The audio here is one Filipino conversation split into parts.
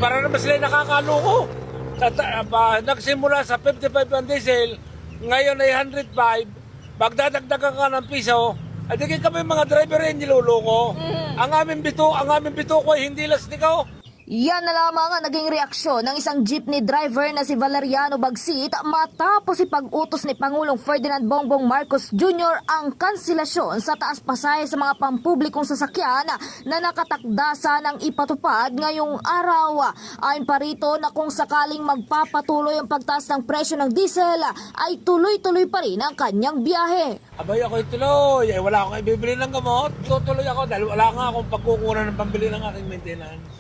Para naman sila nakakaloko. Nagsimula sa 55 ang diesel, ngayon ay 105, magdadagdagan ka ng piso, ay di kami mga driver ay niluloko. Ang aming bito ko ay hindi lastiko. Yan na lamang ang naging reaksyon ng isang jeepney driver na si Valeriano Bagsit matapos ipag-utos ni Pangulong Ferdinand Bongbong Marcos Jr. ang kanselasyon sa taas pasay sa mga pampublikong sasakyan na nakatakda ng ipatupad ngayong araw. Ayon pa rito na kung sakaling magpapatuloy ang pagtaas ng presyo ng diesel ay tuloy-tuloy pa rin ang kanyang biyahe. Abay ako'y tuloy, ay wala akong ibibili ng gamot, tutuloy ako dahil wala nga akong pagkukunan ng pambili ng aking maintenance.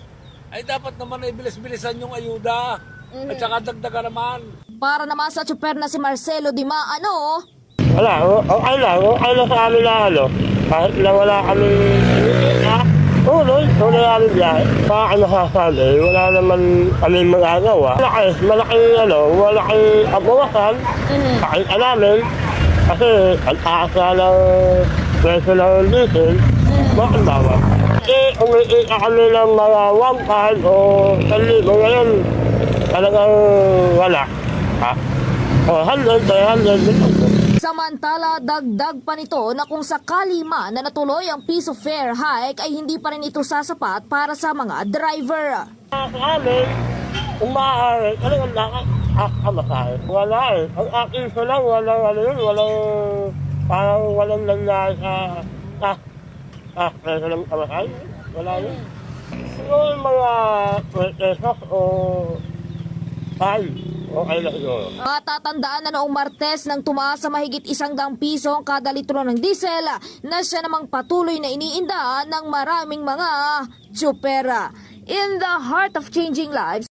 Ay dapat naman ay bilis-bilisan yung ayuda at saka dagdagan naman. Para naman sa tsuper na si Marcelo Dimaano, Wala, okay lang sa amin na kahit na wala kami tuloy namin biyahe. Baka nasasabi, wala naman kami magagawa. Malaking abawasan, pakita namin, kasi ang taas na ng presyo ng diesel, bakit bawat? Kung iika kami ng mga 1,000 o 1,000 ngayon, talagang wala. O 100, 300. samantala dagdag pa nito na kung sakali man na natuloy ang piso fare hike ay hindi pa rin ito sasapat para sa mga driver. Sa amin, kung maaari, talagang nakakamasahe. Wala eh. Ang akin ko lang, walang nangyari sa presyo ng kamasahe. Wala yun. Siguro yung mga pesos o tayo. Okay na siguro. Matatandaan na noong Martes nang tumaas sa mahigit 100 piso ang kada litro ng diesel na siya namang patuloy na iniinda ng maraming mga tsupera. In the heart of changing lives,